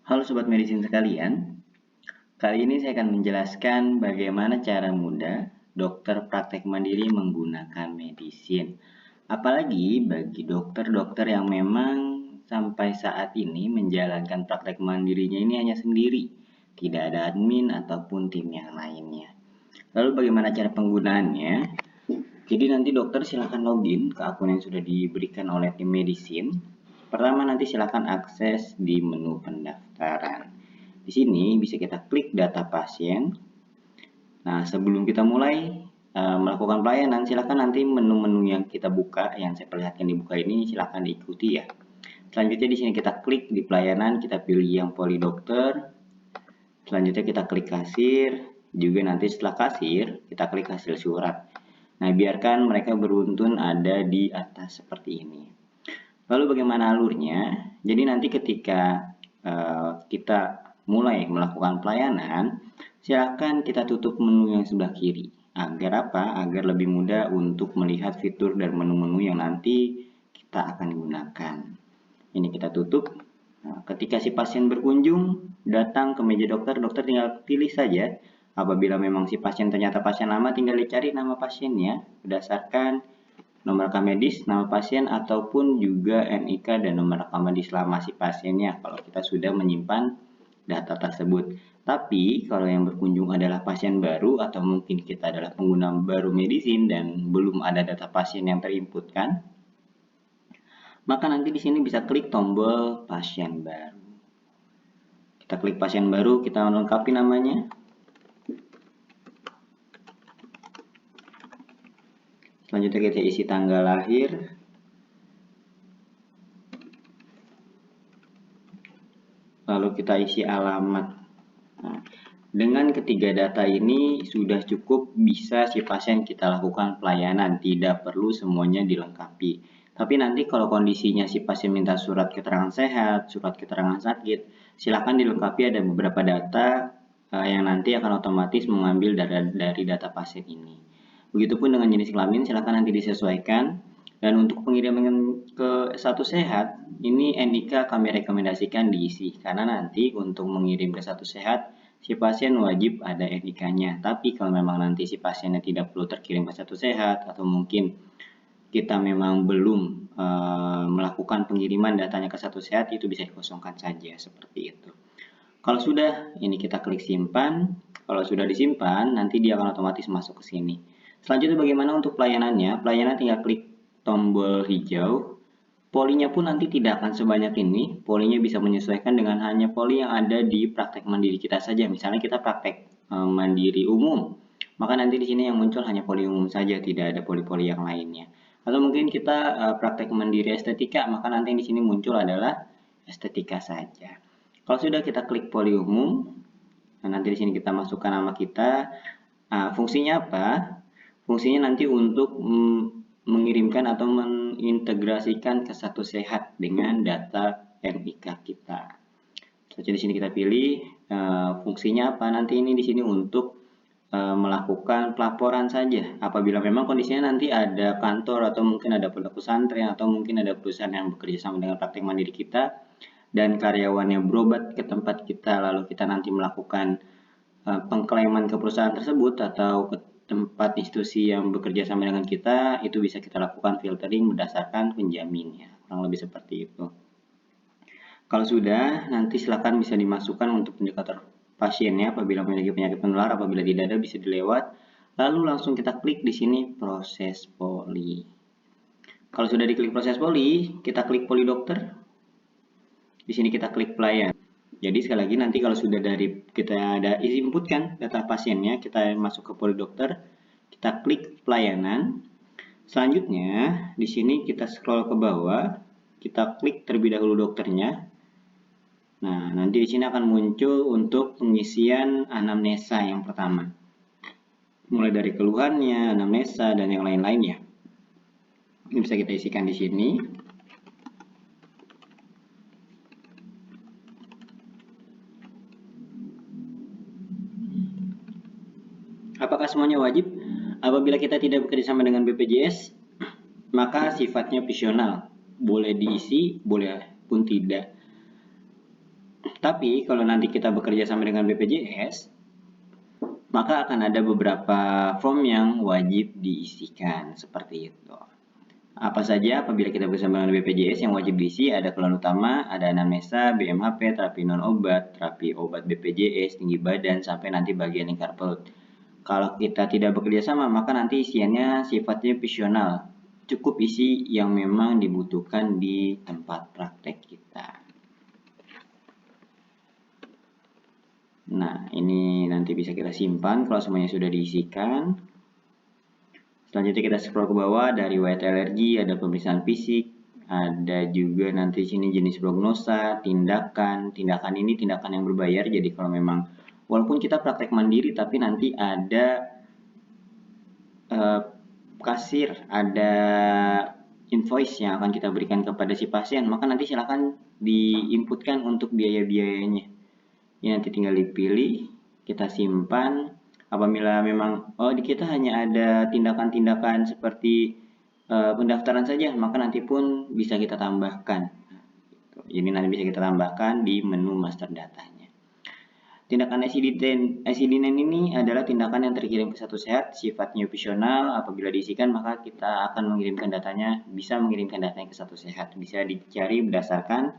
Halo Sobat Medisin sekalian, kali ini saya akan menjelaskan bagaimana cara mudah dokter praktek mandiri menggunakan medisin. Apalagi bagi dokter-dokter yang memang sampai saat ini menjalankan praktek mandirinya ini hanya sendiri, tidak ada admin ataupun tim yang lainnya. Lalu bagaimana cara penggunaannya? Jadi nanti dokter silakan login ke akun yang sudah diberikan oleh tim medisin. Pertama nanti silakan akses di menu pendaftaran. Di sini bisa kita klik data pasien. Nah, sebelum kita mulai melakukan pelayanan, silakan nanti menu-menu yang kita buka, yang saya perlihatkan dibuka ini, silakan diikuti ya. Selanjutnya di sini kita klik di pelayanan, kita pilih yang poli dokter. Selanjutnya kita klik kasir, juga nanti setelah kasir, kita klik hasil surat. Nah, biarkan mereka beruntun ada di atas seperti ini. Lalu bagaimana alurnya? Jadi nanti ketika kita mulai melakukan pelayanan, silakan kita tutup menu yang sebelah kiri. Agar apa? Agar lebih mudah untuk melihat fitur dan menu-menu yang nanti kita akan gunakan. Ini kita tutup. Nah, ketika si pasien berkunjung, datang ke meja dokter, dokter tinggal pilih saja. Apabila memang si pasien ternyata pasien lama, tinggal dicari nama pasiennya berdasarkan nomor rekam medis, nama pasien, ataupun juga NIK dan nomor rekam medis lama si pasiennya kalau kita sudah menyimpan data tersebut. Tapi kalau yang berkunjung adalah pasien baru atau mungkin kita adalah pengguna baru medisin dan belum ada data pasien yang terinputkan, maka nanti di sini bisa klik tombol pasien baru. Kita klik pasien baru, kita lengkapi namanya. Selanjutnya kita isi tanggal lahir. Lalu kita isi alamat. Nah, dengan ketiga data ini sudah cukup bisa si pasien kita lakukan pelayanan, tidak perlu semuanya dilengkapi. Tapi nanti kalau kondisinya si pasien minta surat keterangan sehat, surat keterangan sakit, silakan dilengkapi, ada beberapa data yang nanti akan otomatis mengambil dari data pasien ini. Begitupun dengan jenis kelamin, silakan nanti disesuaikan. Dan untuk pengiriman ke Satu Sehat, ini NIK kami rekomendasikan diisi. Karena nanti untuk mengirim ke Satu Sehat, si pasien wajib ada NIK-nya. Tapi kalau memang nanti si pasiennya tidak perlu terkirim ke Satu Sehat, atau mungkin kita memang belum melakukan pengiriman datanya ke Satu Sehat, itu bisa dikosongkan saja seperti itu. Kalau sudah, ini kita klik simpan. Kalau sudah disimpan, nanti dia akan otomatis masuk ke sini. Selanjutnya bagaimana untuk pelayanannya? Pelayanan tinggal klik tombol hijau. Polinya pun nanti tidak akan sebanyak ini. Polinya bisa menyesuaikan dengan hanya poli yang ada di praktek mandiri kita saja. Misalnya kita praktek mandiri umum, maka nanti di sini yang muncul hanya poli umum saja, tidak ada poli-poli yang lainnya. Atau mungkin kita praktek mandiri estetika, maka nanti di sini muncul adalah estetika saja. Kalau sudah kita klik poli umum, nah nanti di sini kita masukkan nama kita. Fungsinya apa? Fungsinya nanti untuk mengirimkan atau mengintegrasikan ke Satu Sehat dengan data NIK kita. Jadi di sini kita pilih fungsinya apa. Nanti ini di sini untuk melakukan pelaporan saja. Apabila memang kondisinya nanti ada kantor atau mungkin ada pondok pesantren atau mungkin ada perusahaan yang bekerja sama dengan praktek mandiri kita dan karyawannya berobat ke tempat kita, lalu kita nanti melakukan pengklaiman ke perusahaan tersebut atau ke tempat institusi yang bekerja sama dengan kita, itu bisa kita lakukan filtering berdasarkan penjaminnya. Kurang lebih seperti itu. Kalau sudah, nanti silakan bisa dimasukkan untuk indikator pasiennya apabila memiliki penyakit menular, apabila tidak ada bisa dilewat. Lalu langsung kita klik di sini proses poli. Kalau sudah diklik proses poli, kita klik poli dokter. Di sini kita klik pelayan. Jadi sekali lagi nanti kalau sudah dari kita ada isi inputkan data pasiennya, kita masuk ke poli dokter, kita klik pelayanan. Selanjutnya di sini kita scroll ke bawah, kita klik terlebih dahulu dokternya. Nah, nanti di sini akan muncul untuk pengisian anamnesa yang pertama. Mulai dari keluhannya, anamnesa dan yang lain-lainnya. Ini bisa kita isikan di sini. Apakah semuanya wajib? Apabila kita tidak bekerja sama dengan BPJS, maka sifatnya opsional. Boleh diisi, boleh pun tidak. Tapi kalau nanti kita bekerja sama dengan BPJS, maka akan ada beberapa form yang wajib diisikan seperti itu. Apa saja apabila kita bersama dengan BPJS yang wajib diisi? Ada keluhan utama, ada anamnesa, BMHP, terapi non obat, terapi obat BPJS, tinggi badan, sampai nanti bagian lingkar perut. Kalau kita tidak bekerja sama, maka nanti isiannya sifatnya visional. Cukup isi yang memang dibutuhkan di tempat praktek kita. Nah, ini nanti bisa kita simpan kalau semuanya sudah diisikan. Selanjutnya kita scroll ke bawah, dari riwayat alergi, ada pemeriksaan fisik, ada juga nanti sini jenis prognosa, tindakan. Tindakan ini tindakan yang berbayar, jadi kalau memang walaupun kita praktek mandiri tapi nanti ada kasir, ada invoice yang akan kita berikan kepada si pasien, maka nanti silakan diinputkan untuk biaya-biayanya. Ini nanti tinggal dipilih, kita simpan. Apabila memang di kita hanya ada tindakan-tindakan seperti pendaftaran saja, maka nanti pun bisa kita tambahkan. Jadi nanti bisa kita tambahkan di menu master datanya. Tindakan ICD-9 ini adalah tindakan yang terkirim ke Satu Sehat, sifatnya opsional. Apabila diisikan, maka kita akan mengirimkan datanya, bisa mengirimkan datanya ke Satu Sehat. Bisa dicari berdasarkan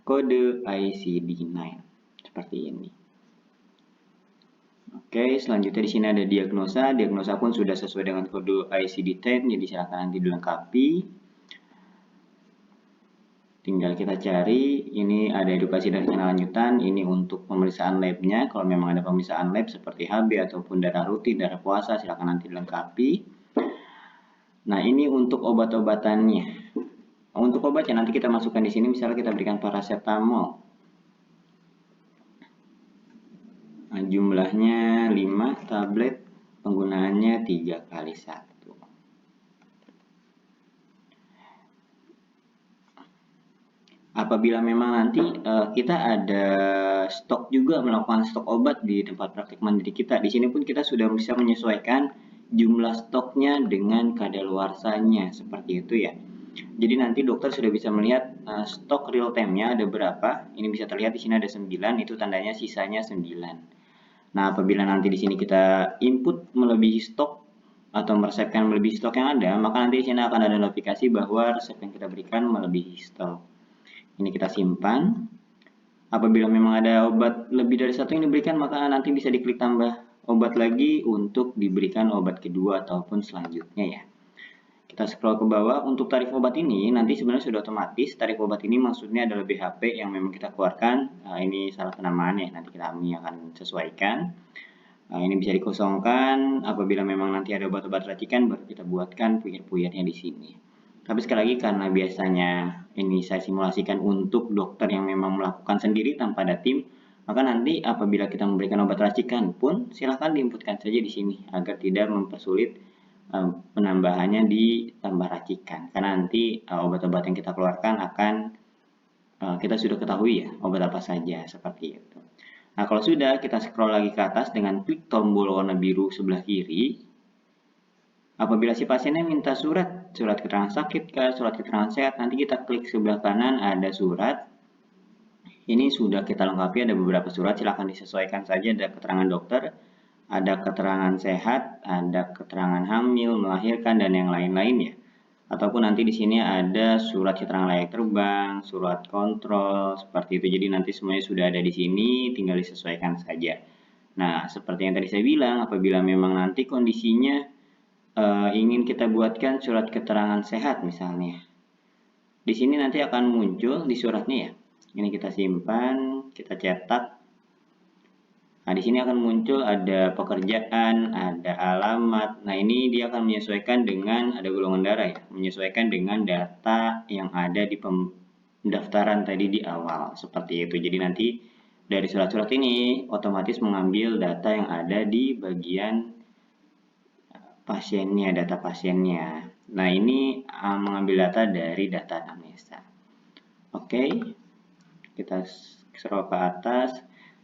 kode ICD-9 seperti ini. Oke, selanjutnya di sini ada diagnosa. Diagnosa pun sudah sesuai dengan kode ICD-10, jadi silakan nanti dilengkapi. Tinggal kita cari, ini ada edukasi dan lanjutan, ini untuk pemeriksaan labnya. Kalau memang ada pemeriksaan lab seperti HB ataupun darah rutin, darah puasa, silakan nanti dilengkapi. Nah, ini untuk obat-obatannya. Untuk obat ya nanti kita masukkan di sini, misalnya kita berikan paracetamol. Nah, jumlahnya 5 tablet, penggunaannya 3 kali 1. Apabila memang nanti kita ada stok juga, melakukan stok obat di tempat praktik mandiri kita, di sini pun kita sudah bisa menyesuaikan jumlah stoknya dengan kadaluarsanya, seperti itu ya. Jadi nanti dokter sudah bisa melihat stok real time-nya ada berapa. Ini bisa terlihat di sini ada 9, itu tandanya sisanya 9. Nah, apabila nanti di sini kita input melebihi stok atau meresepkan melebihi stok yang ada, maka nanti di sini akan ada notifikasi bahwa resep yang kita berikan melebihi stok. Ini kita simpan. Apabila memang ada obat lebih dari satu yang diberikan, maka nanti bisa diklik tambah obat lagi untuk diberikan obat kedua ataupun selanjutnya ya. Kita scroll ke bawah, untuk tarif obat ini nanti sebenarnya sudah otomatis. Tarif obat ini maksudnya adalah BHP yang memang kita keluarkan. Ini salah penamaan ya, nanti kami akan sesuaikan. Ini bisa dikosongkan. Apabila memang nanti ada obat-obat racikan, baru kita buatkan puyer-puyernya di sini. Tapi sekali lagi karena biasanya ini saya simulasikan untuk dokter yang memang melakukan sendiri tanpa ada tim, maka nanti apabila kita memberikan obat racikan pun silahkan diinputkan saja di sini agar tidak mempersulit penambahannya di tambah racikan, karena nanti obat-obat yang kita keluarkan akan kita sudah ketahui ya obat apa saja, seperti itu. Nah, kalau sudah, kita scroll lagi ke atas dengan klik tombol warna biru sebelah kiri. Apabila si pasiennya minta surat keterangan sakit kah, surat keterangan sehat, nanti kita klik sebelah kanan ada surat. Ini sudah kita lengkapi, ada beberapa surat, silahkan disesuaikan saja, ada keterangan dokter, ada keterangan sehat, ada keterangan hamil, melahirkan, dan yang lain-lain ya. Ataupun nanti di sini ada surat keterangan layak terbang, surat kontrol, seperti itu. Jadi nanti semuanya sudah ada di sini, tinggal disesuaikan saja. Nah, seperti yang tadi saya bilang, apabila memang nanti kondisinya ingin kita buatkan surat keterangan sehat misalnya, di sini nanti akan muncul di suratnya ya. Ini kita simpan, kita cetak. Nah, di sini akan muncul ada pekerjaan, ada alamat. Nah, ini dia akan menyesuaikan dengan ada golongan darah ya, menyesuaikan dengan data yang ada di pendaftaran tadi di awal, seperti itu. Jadi nanti dari surat-surat ini otomatis mengambil data yang ada di bagian pasiennya, data pasiennya. Nah, ini mengambil data dari data anamnesa. Oke, kita scroll ke atas.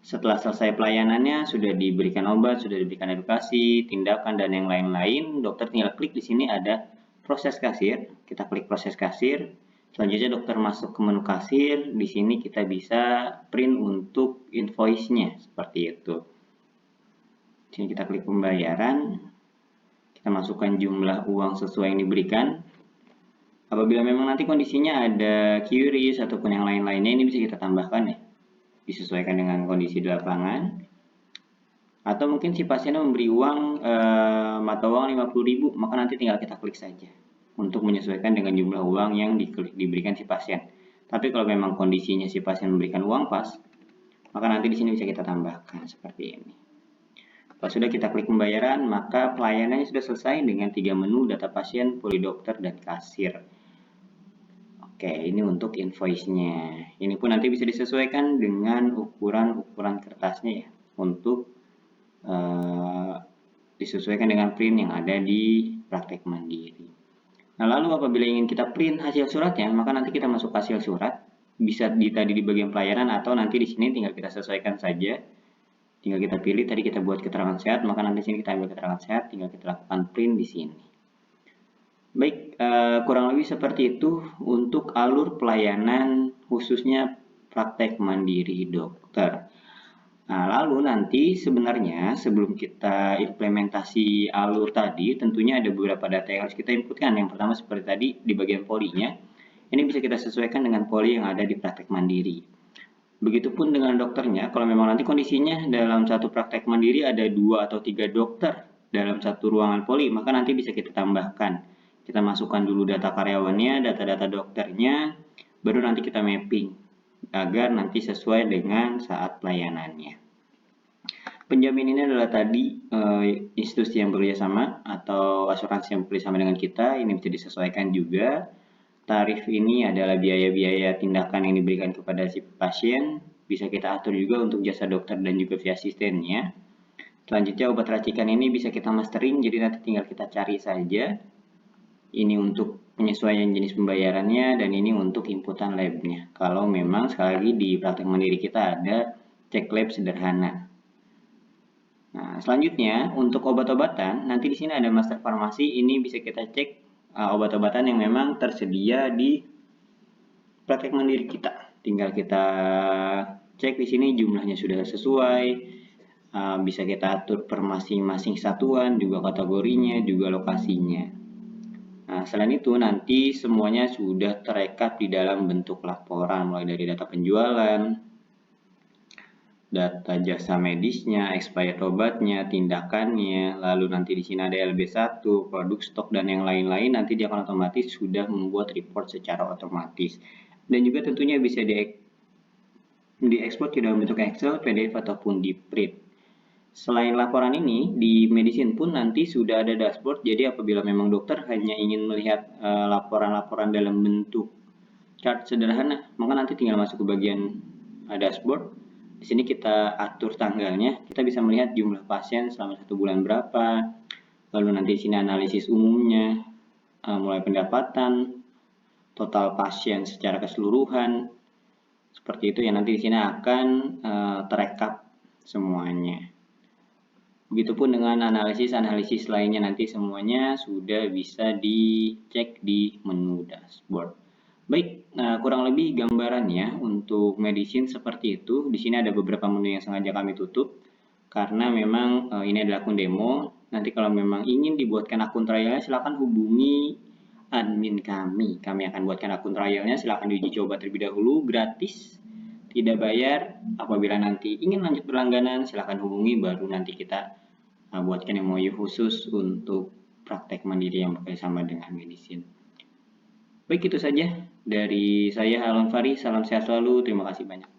Setelah selesai pelayanannya, sudah diberikan obat, sudah diberikan edukasi, tindakan, dan yang lain-lain, dokter tinggal klik di sini ada proses kasir. Kita klik proses kasir. Selanjutnya dokter masuk ke menu kasir. Di sini kita bisa print untuk invoice-nya seperti itu. Di sini kita klik pembayaran. Kita masukkan jumlah uang sesuai yang diberikan. Apabila memang nanti kondisinya ada QRIS ataupun yang lain-lainnya, ini bisa kita tambahkan ya, disesuaikan dengan kondisi di lapangan. Atau mungkin si pasien memberi uang mata uang 50.000, maka nanti tinggal kita klik saja untuk menyesuaikan dengan jumlah uang yang diberikan si pasien. Tapi kalau memang kondisinya si pasien memberikan uang pas, maka nanti di sini bisa kita tambahkan seperti ini. Kalau sudah kita klik pembayaran, maka pelayanannya sudah selesai dengan 3 menu: data pasien, polidokter, dan kasir. Oke, ini untuk invoice-nya. Ini pun nanti bisa disesuaikan dengan ukuran kertasnya ya, untuk disesuaikan dengan print yang ada di praktek mandiri. Nah, lalu apabila ingin kita print hasil suratnya, maka nanti kita masuk hasil surat, bisa tadi di bagian pelayanan atau nanti di sini tinggal kita sesuaikan saja. Tinggal kita pilih, tadi kita buat keterangan sehat, maka nanti sini kita ambil keterangan sehat, tinggal kita lakukan print di sini. Baik, kurang lebih seperti itu untuk alur pelayanan khususnya praktek mandiri dokter. Nah, lalu nanti sebenarnya sebelum kita implementasi alur tadi, tentunya ada beberapa data yang harus kita inputkan. Yang pertama seperti tadi di bagian polinya, ini bisa kita sesuaikan dengan poli yang ada di praktek mandiri. Begitupun dengan dokternya, kalau memang nanti kondisinya dalam satu praktek mandiri ada 2 atau 3 dokter dalam satu ruangan poli, maka nanti bisa kita tambahkan. Kita masukkan dulu data karyawannya, data-data dokternya, baru nanti kita mapping agar nanti sesuai dengan saat pelayanannya. Penjamin ini adalah tadi institusi yang bekerjasama atau asuransi yang bekerjasama dengan kita, ini bisa disesuaikan juga. Tarif ini adalah biaya-biaya tindakan yang diberikan kepada si pasien, bisa kita atur juga untuk jasa dokter dan juga via asistennya. Selanjutnya obat racikan ini bisa kita mastering, jadi nanti tinggal kita cari saja. Ini untuk penyesuaian jenis pembayarannya dan ini untuk inputan labnya. Kalau memang sekali lagi di praktek mandiri kita ada cek lab sederhana. Nah, selanjutnya untuk obat-obatan, nanti di sini ada master farmasi, ini bisa kita cek obat-obatan yang memang tersedia di praktek mandiri kita. Tinggal kita cek di sini jumlahnya sudah sesuai, bisa kita atur per masing-masing satuan, juga kategorinya, juga lokasinya. Nah, selain itu nanti semuanya sudah terekap di dalam bentuk laporan, mulai dari data penjualan, data jasa medisnya, expired obatnya, tindakannya, lalu nanti di sini ada LB1, produk stok dan yang lain-lain, nanti dia akan otomatis sudah membuat report secara otomatis. Dan juga tentunya bisa diekspor ke dalam bentuk Excel, PDF ataupun di print. Selain laporan ini, di medicine pun nanti sudah ada dashboard, jadi apabila memang dokter hanya ingin melihat laporan-laporan dalam bentuk chart sederhana, maka nanti tinggal masuk ke bagian dashboard. Di sini kita atur tanggalnya, kita bisa melihat jumlah pasien selama 1 bulan berapa, lalu nanti di sini analisis umumnya, mulai pendapatan, total pasien secara keseluruhan, seperti itu ya, nanti di sini akan terekap semuanya. Begitupun dengan analisis lainnya, nanti semuanya sudah bisa dicek di menu dashboard. Baik, kurang lebih gambarannya untuk medicine seperti itu. Di sini ada beberapa menu yang sengaja kami tutup karena memang ini adalah akun demo. Nanti kalau memang ingin dibuatkan akun trialnya, silakan hubungi admin kami. Kami akan buatkan akun trialnya, silakan diuji coba terlebih dahulu, gratis, tidak bayar. Apabila nanti ingin lanjut berlangganan, silakan hubungi, baru nanti kita buatkan MOU khusus untuk praktek mandiri yang bekerjasama dengan medicine. Baik, itu saja dari saya, Alon Fari. Salam sehat selalu. Terima kasih banyak.